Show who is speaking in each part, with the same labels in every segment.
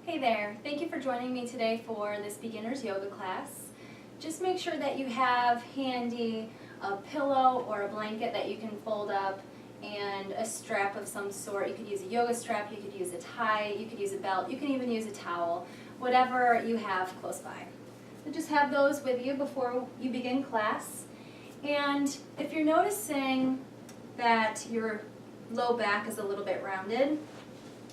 Speaker 1: Hey there, thank you for joining me today for this beginner's yoga class. Just make sure that you have handy a pillow or a blanket that you can fold up and a strap of some sort. You could use a yoga strap, you could use a tie, you could use a belt, you can even use a towel, whatever you have close by. So just have those with you before you begin class. And if you're noticing that your low back is a little bit rounded,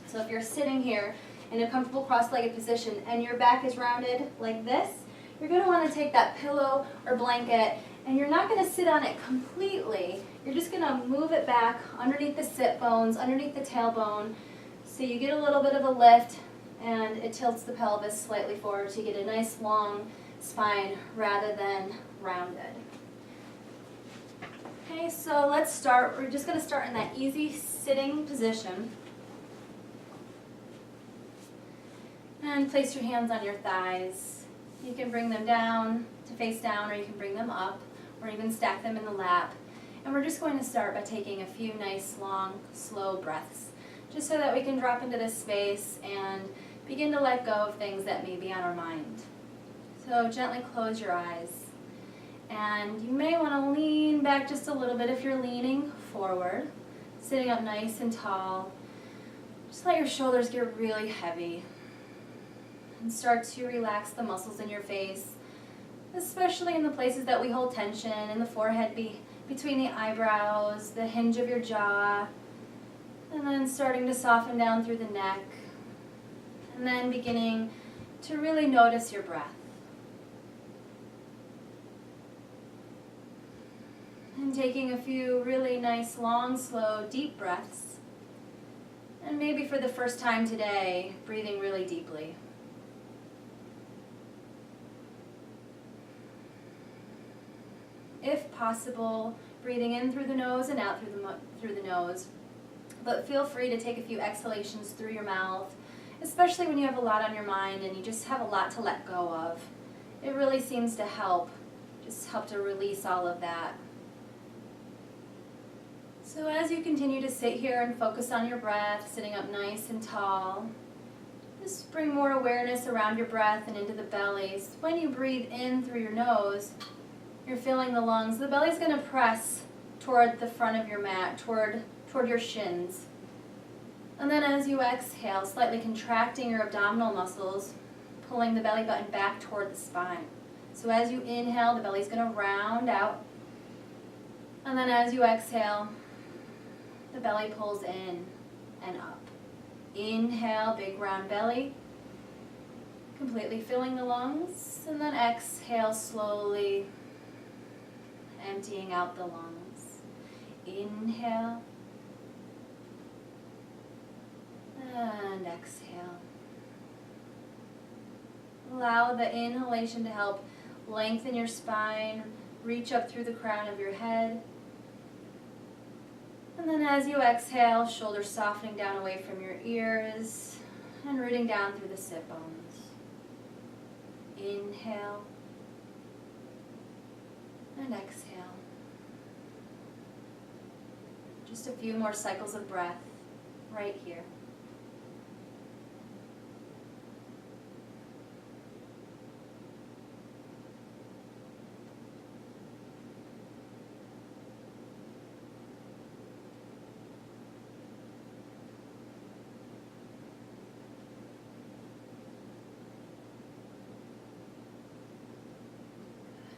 Speaker 1: so if you're sitting here in a comfortable cross-legged position and your back is rounded like this, you're going to want to take that pillow or blanket and you're not going to sit on it completely. You're just going to move it back underneath the sit bones, underneath the tailbone, so you get a little bit of a lift and it tilts the pelvis slightly forward so you get a nice long spine rather than rounded. Okay, so let's start. We're just going to start in that easy sitting position. And place your hands on your thighs. You can bring them down to face down, or you can bring them up, or even stack them in the lap. And we're just going to start by taking a few nice, long, slow breaths, just so that we can drop into this space and begin to let go of things that may be on our mind. So gently close your eyes. And you may want to lean back just a little bit if you're leaning forward, sitting up nice and tall. Just let your shoulders get really heavy. And start to relax the muscles in your face, especially in the places that we hold tension, in the forehead, between the eyebrows, the hinge of your jaw, and then starting to soften down through the neck, and then beginning to really notice your breath. And taking a few really nice, long, slow, deep breaths, and maybe for the first time today, breathing really deeply. If possible, breathing in through the nose and out through the nose. But feel free to take a few exhalations through your mouth, especially when you have a lot on your mind and you just have a lot to let go of. It really seems to help, just help to release all of that. So as you continue to sit here and focus on your breath, sitting up nice and tall, just bring more awareness around your breath and into the belly. So when you breathe in through your nose, you're filling the lungs. The belly's going to press toward the front of your mat, toward your shins. And then as you exhale, slightly contracting your abdominal muscles, pulling the belly button back toward the spine. So as you inhale, the belly's going to round out. And then as you exhale, the belly pulls in and up. Inhale, big round belly, completely filling the lungs. And then exhale slowly, emptying out the lungs. Inhale and exhale. Allow the inhalation to help lengthen your spine, reach up through the crown of your head. And then as you exhale, shoulders softening down away from your ears and rooting down through the sit bones. Inhale and exhale. Just a few more cycles of breath right here.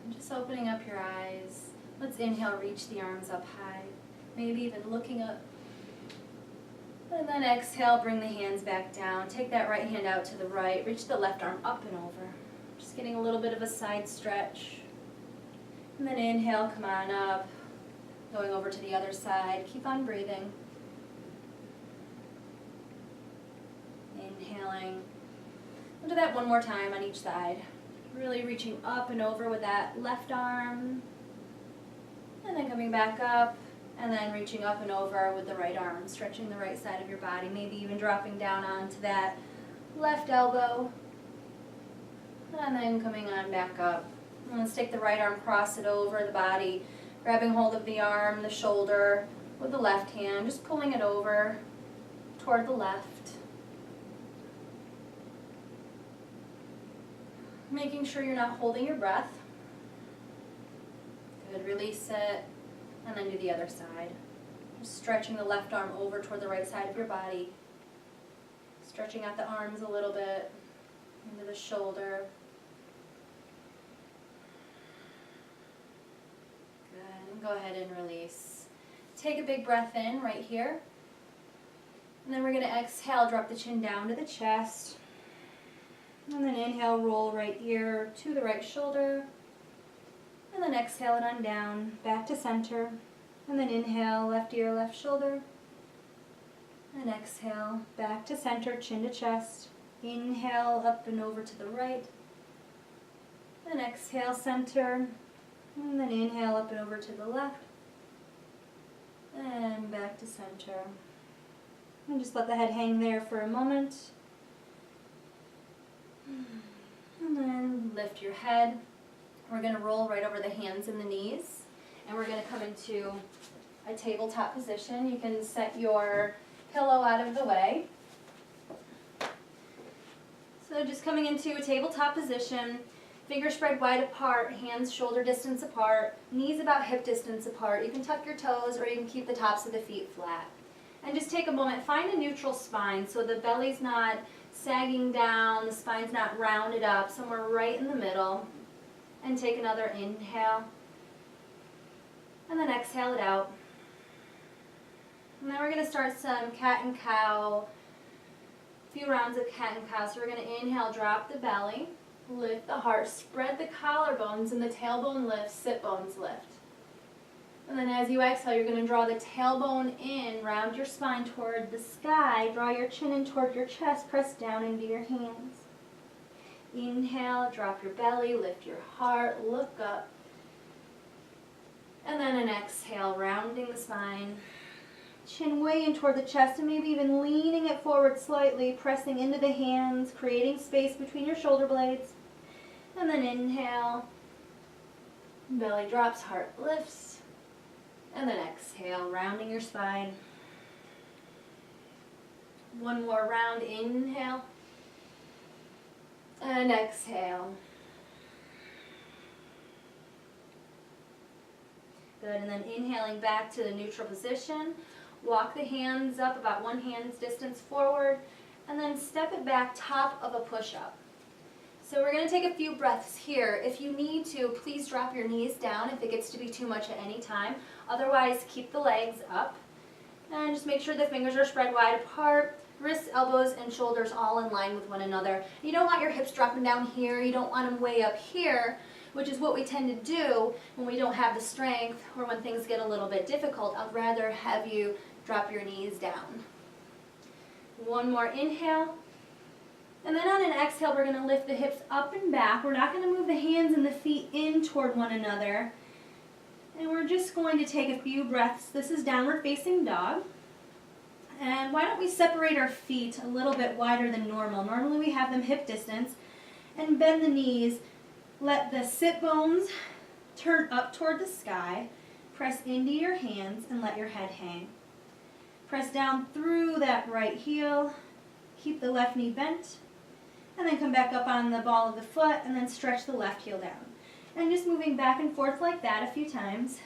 Speaker 1: Just opening up your eyes. Let's inhale, reach the arms up high, maybe even looking up. And then exhale, bring the hands back down. Take that right hand out to the right, reach the left arm up and over. Just getting a little bit of a side stretch. And then inhale, come on up, going over to the other side. Keep on breathing. Inhaling. We'll do that one more time on each side. Really reaching up and over with that left arm, and then coming back up, and then reaching up and over with the right arm, stretching the right side of your body, maybe even dropping down onto that left elbow, and then coming on back up. And let's take the right arm, cross it over the body, grabbing hold of the arm, the shoulder with the left hand, just pulling it over toward the left. Making sure you're not holding your breath. Good, release it, and then do the other side. Just stretching the left arm over toward the right side of your body. Stretching out the arms a little bit, into the shoulder. Good, and go ahead and release. Take a big breath in right here. And then we're going to exhale, drop the chin down to the chest. And then inhale, roll right ear to the right shoulder. And then exhale it on down, back to center. And then inhale, left ear, left shoulder. And exhale, back to center, chin to chest. Inhale, up and over to the right. And exhale, center. And then inhale, up and over to the left. And back to center. And just let the head hang there for a moment. And then lift your head. We're going to roll right over the hands and the knees. And we're going to come into a tabletop position. You can set your pillow out of the way. So just coming into a tabletop position, fingers spread wide apart, hands shoulder distance apart, knees about hip distance apart. You can tuck your toes or you can keep the tops of the feet flat. And just take a moment, find a neutral spine so the belly's not sagging down, the spine's not rounded up, somewhere right in the middle. And take another inhale. And then exhale it out. And then we're going to start some cat and cow, a few rounds of cat and cow. So we're going to inhale, drop the belly, lift the heart, spread the collarbones and the tailbone lift, sit bones lift. And then as you exhale, you're going to draw the tailbone in, round your spine toward the sky, draw your chin in toward your chest, press down into your hands. Inhale, drop your belly, lift your heart, look up. And then an exhale, rounding the spine, chin way in toward the chest and maybe even leaning it forward slightly, pressing into the hands, creating space between your shoulder blades. And then inhale, belly drops, heart lifts. And then exhale, rounding your spine. One more round, inhale. And exhale. Good, and then inhaling back to the neutral position. Walk the hands up about one hand's distance forward. And then step it back, top of a push-up. So we're going to take a few breaths here. If you need to, please drop your knees down if it gets to be too much at any time. Otherwise, keep the legs up. And just make sure the fingers are spread wide apart. Wrists, elbows, and shoulders all in line with one another. You don't want your hips dropping down here. You don't want them way up here, which is what we tend to do when we don't have the strength or when things get a little bit difficult. I'd rather have you drop your knees down. One more inhale. And then on an exhale, we're going to lift the hips up and back. We're not going to move the hands and the feet in toward one another. And we're just going to take a few breaths. This is downward facing dog. And why don't we separate our feet a little bit wider than normal? Normally we have them hip distance. And bend the knees. Let the sit bones turn up toward the sky. Press into your hands and let your head hang. Press down through that right heel. Keep the left knee bent. And then come back up on the ball of the foot and then stretch the left heel down. And just moving back and forth like that a few times.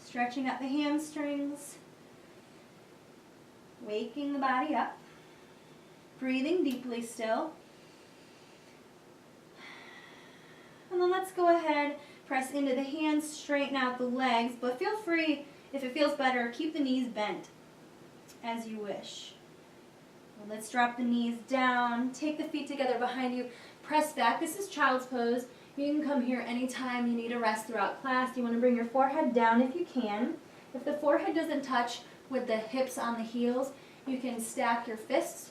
Speaker 1: Stretching out the hamstrings. Waking the body up. Breathing deeply still. And then let's go ahead, press into the hands, straighten out the legs, but feel free, if it feels better, keep the knees bent as you wish. Let's drop the knees down, take the feet together behind you, press back. This is child's pose. You can come here anytime you need a rest throughout class. You want to bring your forehead down if you can. If the forehead doesn't touch with the hips on the heels, you can stack your fists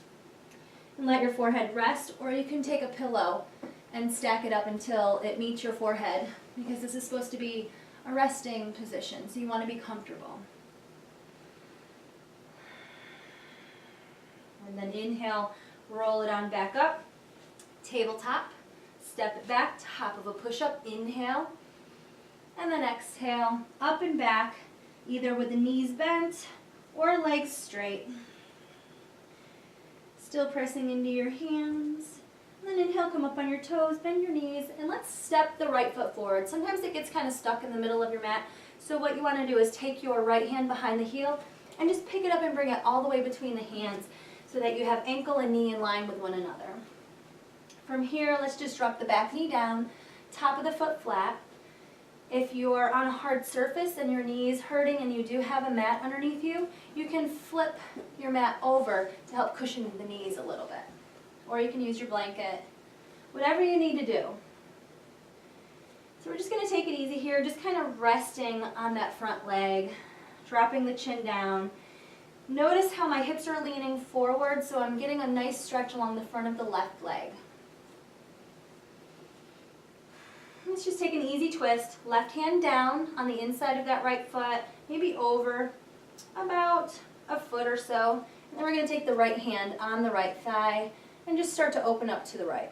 Speaker 1: and let your forehead rest, or you can take a pillow and stack it up until it meets your forehead, because this is supposed to be a resting position, so you want to be comfortable. And then inhale, roll it on back up, tabletop, step it back, top of a push-up, inhale, and then exhale, up and back, either with the knees bent or legs straight. Still pressing into your hands. And then inhale, come up on your toes, bend your knees, and let's step the right foot forward. Sometimes it gets kind of stuck in the middle of your mat, so what you want to do is take your right hand behind the heel and just pick it up and bring it all the way between the hands so that you have ankle and knee in line with one another. From here, let's just drop the back knee down, top of the foot flat. If you're on a hard surface and your knee is hurting and you do have a mat underneath you, you can flip your mat over to help cushion the knees a little bit. Or you can use your blanket, whatever you need to do. So we're just going to take it easy here, just kind of resting on that front leg, dropping the chin down. Notice how my hips are leaning forward, so I'm getting a nice stretch along the front of the left leg. Let's just take an easy twist. Left hand down on the inside of that right foot, maybe over about a foot or so. And then we're going to take the right hand on the right thigh and just start to open up to the right.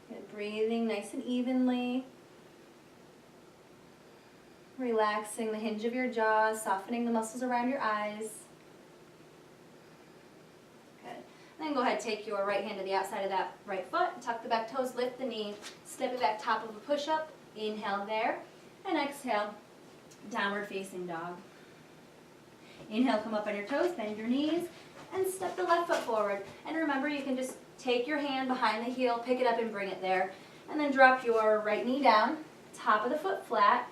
Speaker 1: Good. Breathing nice and evenly. Relaxing the hinge of your jaw, softening the muscles around your eyes. Good. Then go ahead, take your right hand to the outside of that right foot, tuck the back toes, lift the knee, step it back, top of a push-up. Inhale there, and exhale, downward facing dog. Inhale, come up on your toes, bend your knees, and step the left foot forward. And remember, you can just take your hand behind the heel, pick it up and bring it there, and then drop your right knee down, top of the foot flat.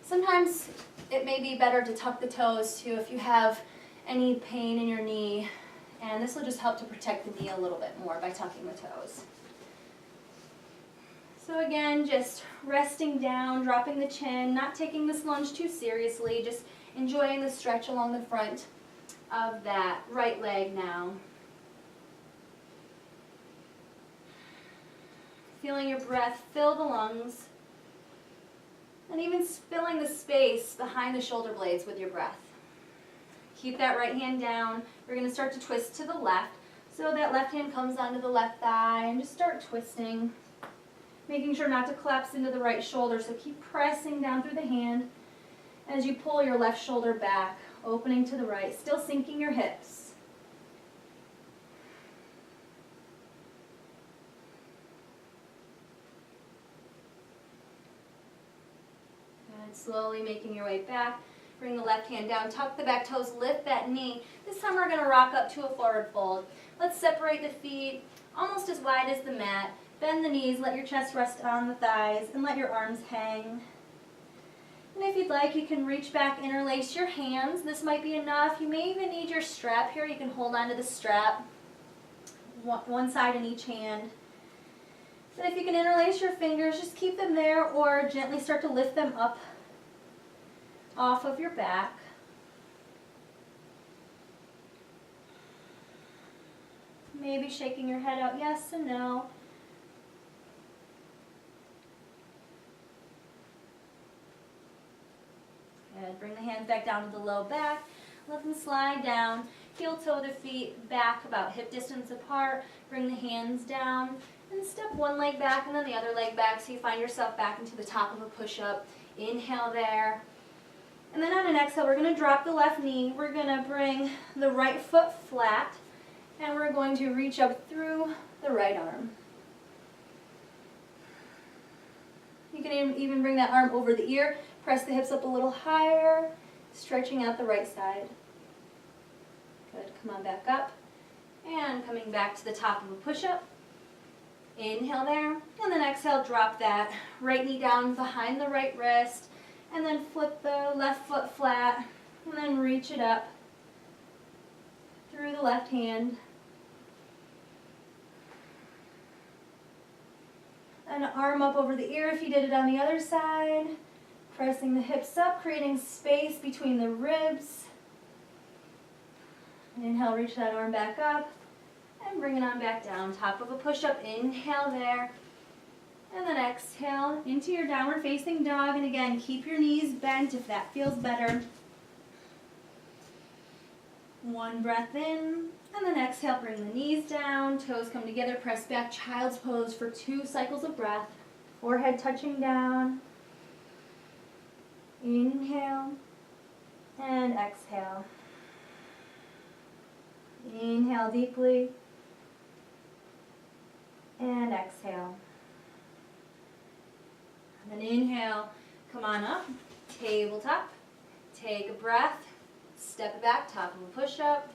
Speaker 1: Sometimes it may be better to tuck the toes too if you have any pain in your knee, and this will just help to protect the knee a little bit more by tucking the toes. So again, just resting down, dropping the chin, not taking this lunge too seriously, just enjoying the stretch along the front of that right leg now. Feeling your breath fill the lungs. And even filling the space behind the shoulder blades with your breath. Keep that right hand down. We're going to start to twist to the left. So that left hand comes onto the left thigh and just start twisting. Making sure not to collapse into the right shoulder. So keep pressing down through the hand as you pull your left shoulder back, opening to the right, still sinking your hips. Slowly making your way back. Bring the left hand down, tuck the back toes, lift that knee. This time we're going to rock up to a forward fold. Let's separate the feet almost as wide as the mat. Bend the knees, let your chest rest on the thighs, and let your arms hang. And if you'd like, you can reach back, interlace your hands. This might be enough. You may even need your strap here. You can hold onto the strap, one side in each hand. But if you can interlace your fingers, just keep them there or gently start to lift them up off of your back. Maybe shaking your head out yes and no. Good. Bring the hands back down to the low back. Let them slide down. Heel toe the feet back about hip distance apart. Bring the hands down and step one leg back and then the other leg back so you find yourself back into the top of a push-up. Inhale there. And then on an exhale, we're going to drop the left knee. We're going to bring the right foot flat, and we're going to reach up through the right arm. You can even bring that arm over the ear, press the hips up a little higher, stretching out the right side. Good, come on back up, and coming back to the top of a push-up. Inhale there, and then exhale, drop that right knee down behind the right wrist, and then flip the left foot flat, and then reach it up through the left hand. An arm up over the ear if you did it on the other side. Pressing the hips up, creating space between the ribs. Inhale, reach that arm back up, and bring it on back down. Top of a push-up, inhale there. And then exhale into your downward facing dog. And again, keep your knees bent if that feels better. One breath in, and then exhale, bring the knees down, toes come together, press back, child's pose for 2 cycles of breath. Forehead touching down. Inhale and exhale. Inhale deeply and exhale. And then inhale, come on up, tabletop. Take a breath, step it back, top of a push-up.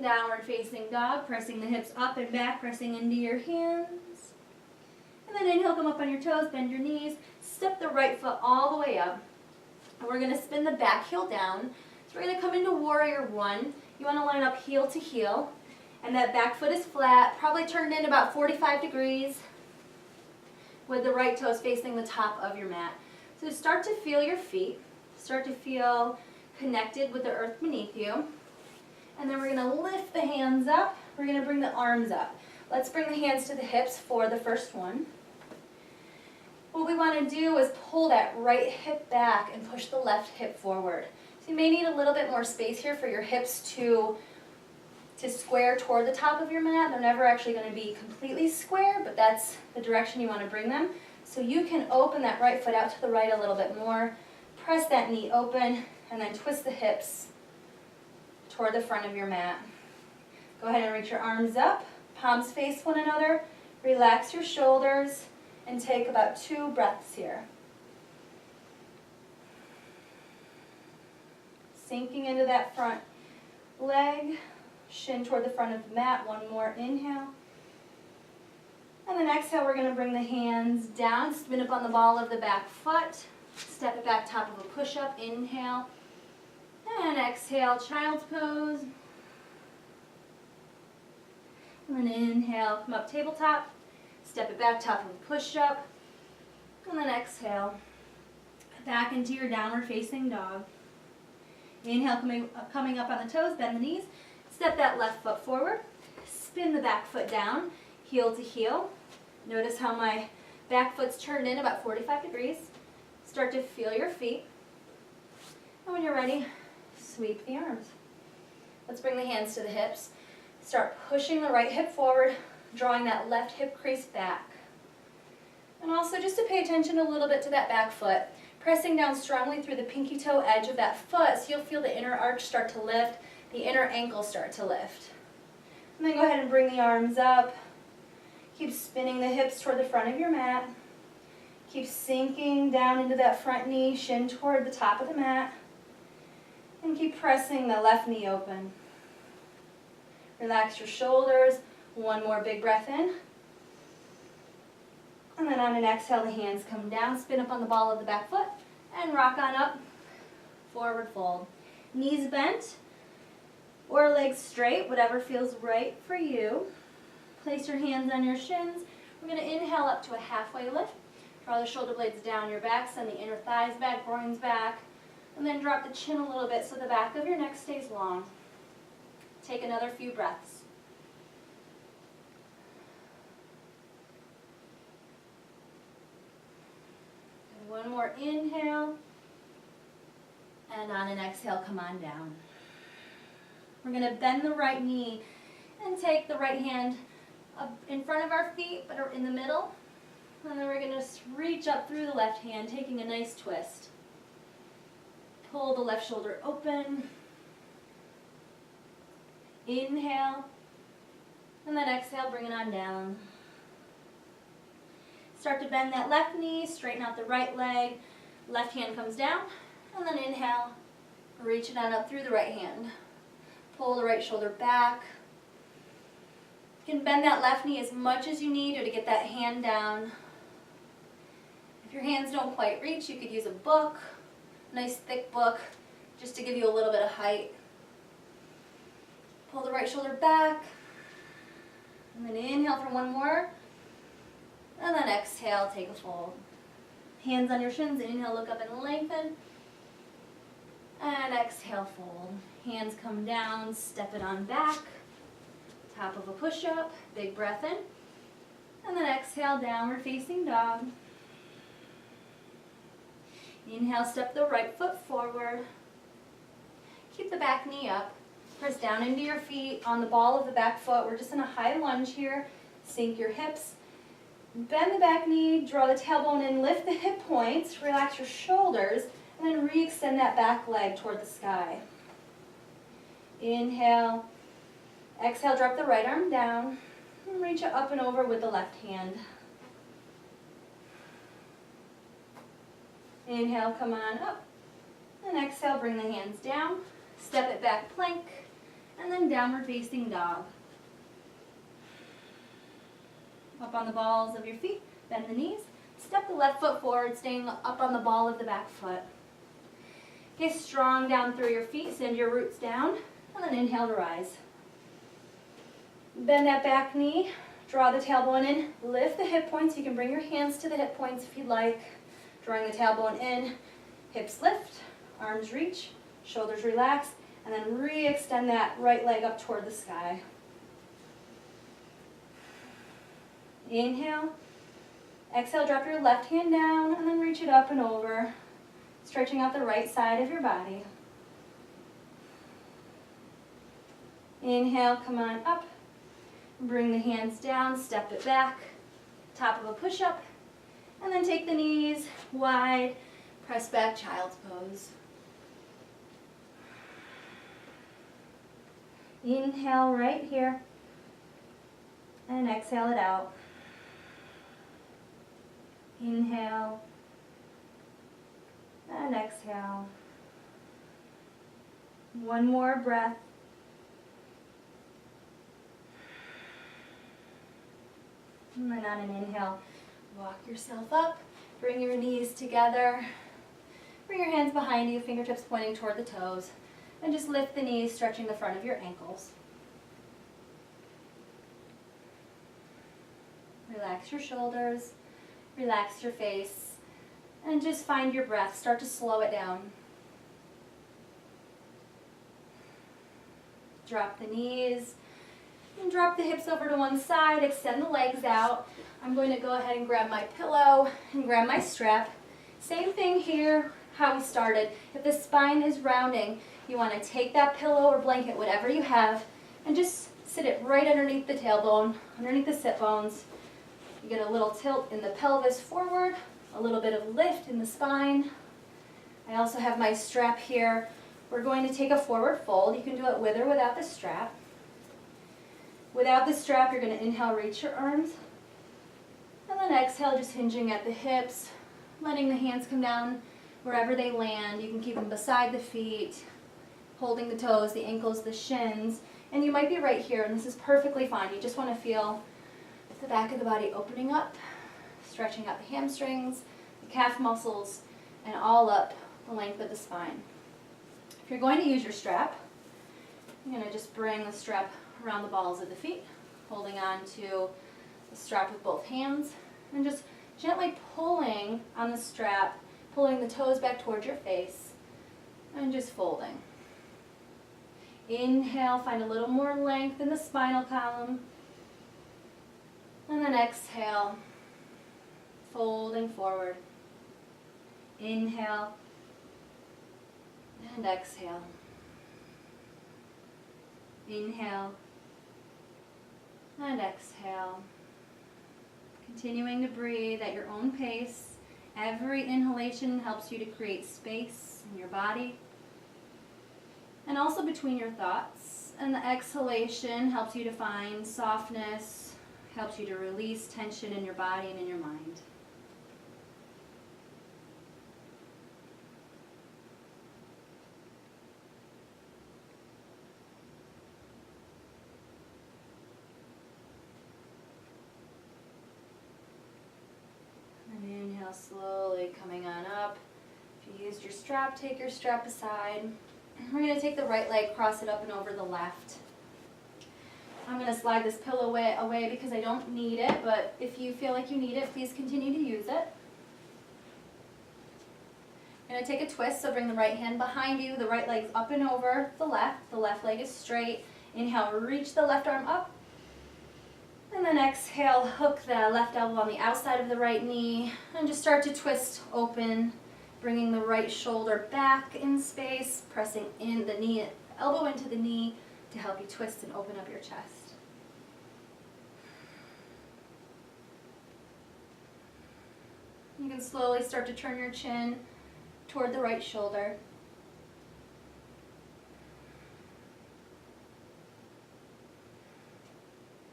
Speaker 1: Downward facing dog, pressing the hips up and back, pressing into your hands. And then inhale, come up on your toes, bend your knees, step the right foot all the way up. And we're going to spin the back heel down. So we're going to come into warrior one. You want to line up heel to heel. And that back foot is flat, probably turned in about 45 degrees with the right toes facing the top of your mat. So start to feel your feet. Start to feel connected with the earth beneath you. And then we're going to lift the hands up. We're going to bring the arms up. Let's bring the hands to the hips for the first one. What we want to do is pull that right hip back and push the left hip forward. So you may need a little bit more space here for your hips to square toward the top of your mat. They're never actually going to be completely square, but that's the direction you want to bring them. So you can open that right foot out to the right a little bit more. Press that knee open and then twist the hips toward the front of your mat. Go ahead and reach your arms up, palms face one another, relax your shoulders, and take about 2 breaths here. Sinking into that front leg, shin toward the front of the mat, one more inhale. And then exhale, we're going to bring the hands down, spin up on the ball of the back foot, step it back, top of a push-up, inhale. And exhale, child's pose. And then inhale, come up tabletop. Step it back, top of a push-up. And then exhale, back into your downward facing dog. Inhale, coming up on the toes, bend the knees. Step that left foot forward. Spin the back foot down, heel to heel. Notice how my back foot's turned in about 45 degrees. Start to feel your feet. And when you're ready, sweep the arms. Let's bring the hands to the hips. Start pushing the right hip forward, drawing that left hip crease back. And also just to pay attention a little bit to that back foot, pressing down strongly through the pinky toe edge of that foot so you'll feel the inner arch start to lift, the inner ankle start to lift. And then go ahead and bring the arms up. Keep spinning the hips toward the front of your mat. Keep sinking down into that front knee, shin toward the top of the mat. And keep pressing the left knee open. Relax your shoulders. One more big breath in. And then on an exhale, the hands come down, spin up on the ball of the back foot, and rock on up, forward fold. Knees bent or legs straight, whatever feels right for you. Place your hands on your shins. We're going to inhale up to a halfway lift. Draw the shoulder blades down your back, send the inner thighs back, groins back, and then drop the chin a little bit so the back of your neck stays long. Take another few breaths. And one more inhale, and on an exhale, come on down. We're going to bend the right knee and take the right hand up in front of our feet, but in the middle. And then we're going to reach up through the left hand, taking a nice twist. Pull the left shoulder open. Inhale. And then exhale, bring it on down. Start to bend that left knee, straighten out the right leg. Left hand comes down. And then inhale, reach it on up through the right hand. Pull the right shoulder back. You can bend that left knee as much as you need or to get that hand down. If your hands don't quite reach, you could use a book, a nice thick book, just to give you a little bit of height. Pull the right shoulder back, and then inhale for one more, and then exhale, take a fold. Hands on your shins, inhale, look up and lengthen, and exhale, fold. Hands come down, step it on back, top of a push-up, big breath in, and then exhale, downward facing dog. Inhale, step the right foot forward. Keep the back knee up. Press down into your feet on the ball of the back foot. We're just in a high lunge here. Sink your hips. Bend the back knee, draw the tailbone in, lift the hip points, relax your shoulders, And then re-extend that back leg toward the sky. Inhale. Exhale, drop the right arm down. And reach it up and over with the left hand. Inhale, come on up. And exhale, bring the hands down. Step it back, plank. And then downward facing dog. Up on the balls of your feet, bend the knees. Step the left foot forward, staying up on the ball of the back foot. Get strong down through your feet, send your roots down, and then inhale to rise. Bend that back knee, draw the tailbone in, lift the hip points. You can bring your hands to the hip points if you'd like. Drawing the tailbone in, hips lift, arms reach, shoulders relax, and then re-extend that right leg up toward the sky. Inhale. Exhale, drop your left hand down and then reach it up and over, stretching out the right side of your body. Inhale, come on up. Bring the hands down, step it back, top of a push-up, and then take the knees wide, press back, child's pose. Inhale right here, and exhale it out. Inhale, and exhale. One more breath. And then on an inhale, walk yourself up, bring your knees together, bring your hands behind you, fingertips pointing toward the toes, and just lift the knees, stretching the front of your ankles. Relax your shoulders, relax your face, and just find your breath. Start to slow it down. Drop the knees, and drop the hips over to one side, extend the legs out. I'm going to go ahead and grab my pillow and grab my strap. Same thing here, how we started. If the spine is rounding, you want to take that pillow or blanket, whatever you have, and just sit it right underneath the tailbone, underneath the sit bones. You get a little tilt in the pelvis forward, a little bit of lift in the spine. I also have my strap here. We're going to take a forward fold. You can do it with or without the strap. Without the strap, you're going to inhale, reach your arms. And then exhale, just hinging at the hips, letting the hands come down wherever they land. You can keep them beside the feet, holding the toes, the ankles, the shins. And you might be right here, and this is perfectly fine. You just want to feel the back of the body opening up, stretching out the hamstrings, the calf muscles, and all up the length of the spine. If you're going to use your strap, you're going to just bring the strap around the balls of the feet, holding on to the strap with both hands, and just gently pulling on the strap, pulling the toes back towards your face, and just folding. Inhale, find a little more length in the spinal column, and then exhale, folding forward. Inhale, and exhale. Inhale, and exhale. Continuing to breathe at your own pace. Every inhalation helps you to create space in your body and also between your thoughts. And the exhalation helps you to find softness, helps you to release tension in your body and in your mind. Inhale, slowly coming on up. If you used your strap, take your strap aside. We're going to take the right leg, cross it up and over the left. I'm going to slide this pillow away because I don't need it, but if you feel like you need it, please continue to use it. I'm going to take a twist, so bring the right hand behind you, the right leg's up and over the left leg is straight. Inhale, reach the left arm up. And then exhale, hook the left elbow on the outside of the right knee and just start to twist open, bringing the right shoulder back in space, pressing in the knee, elbow into the knee to help you twist and open up your chest. You can slowly start to turn your chin toward the right shoulder.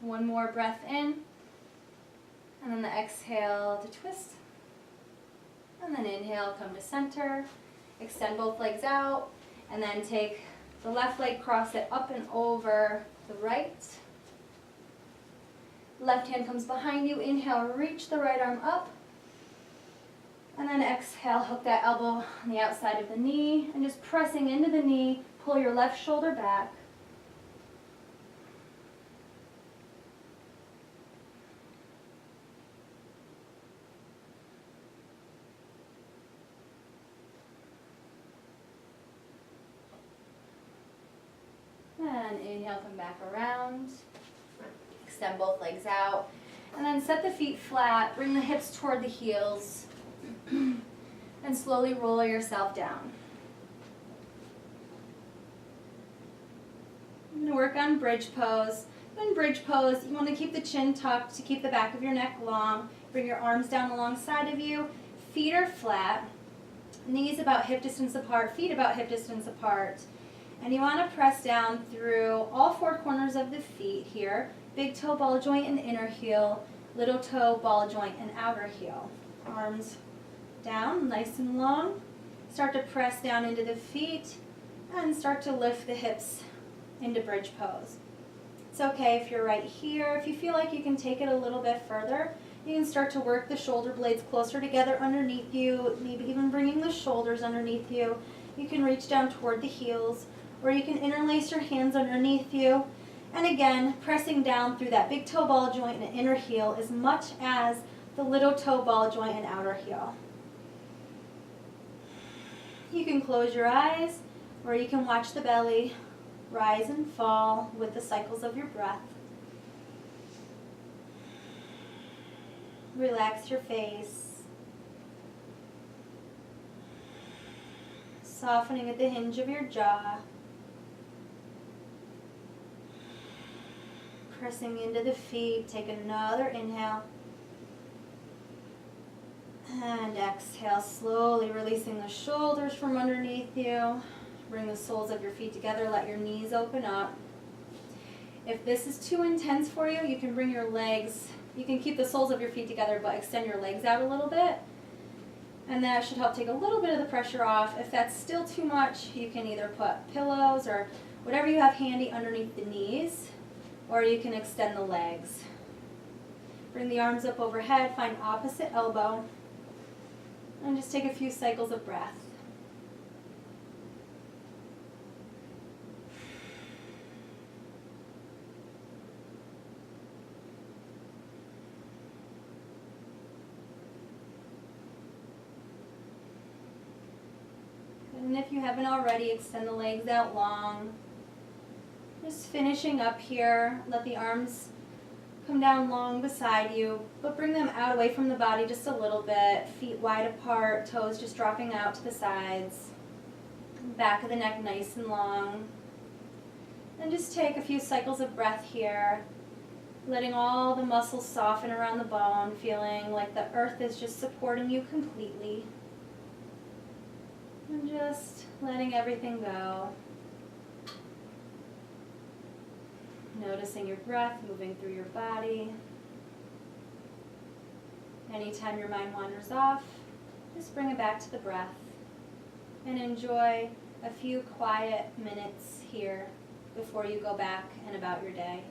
Speaker 1: One more breath in, and then the exhale to twist. And then inhale, come to center, extend both legs out, and then take the left leg, cross it up and over the right. Left hand comes behind you, inhale, reach the right arm up. And then exhale, hook that elbow on the outside of the knee, and just pressing into the knee, pull your left shoulder back. And inhale, come back around. Extend both legs out. And then set the feet flat, bring the hips toward the heels, and slowly roll yourself down. I'm going to work on bridge pose. In bridge pose, you want to keep the chin tucked to keep the back of your neck long. Bring your arms down alongside of you. Feet are flat. Knees about hip distance apart, feet about hip distance apart. And you want to press down through all four corners of the feet here. Big toe ball joint and inner heel. Little toe ball joint and outer heel. Arms down, nice and long. Start to press down into the feet and start to lift the hips into bridge pose. It's okay if you're right here. If you feel like you can take it a little bit further, you can start to work the shoulder blades closer together underneath you, maybe even bringing the shoulders underneath you. You can reach down toward the heels, or you can interlace your hands underneath you. And again, pressing down through that big toe ball joint and inner heel as much as the little toe ball joint and outer heel. You can close your eyes, or you can watch the belly rise and fall with the cycles of your breath. Relax your face. Softening at the hinge of your jaw. Pressing into the feet. Take another inhale. And exhale, slowly releasing the shoulders from underneath you. Bring the soles of your feet together. Let your knees open up. If this is too intense for you, you can bring your legs, you can keep the soles of your feet together, but extend your legs out a little bit. And that should help take a little bit of the pressure off. If that's still too much, you can either put pillows or whatever you have handy underneath the knees, or you can extend the legs. Bring the arms up overhead, find opposite elbow, and just take a few cycles of breath. And if you haven't already, extend the legs out long. Just finishing up here, let the arms come down long beside you, but bring them out away from the body just a little bit. Feet wide apart, toes just dropping out to the sides. Back of the neck nice and long. And just take a few cycles of breath here, letting all the muscles soften around the bone, feeling like the earth is just supporting you completely. And just letting everything go. Noticing your breath moving through your body. Anytime your mind wanders off, just bring it back to the breath and enjoy a few quiet minutes here before you go back and about your day.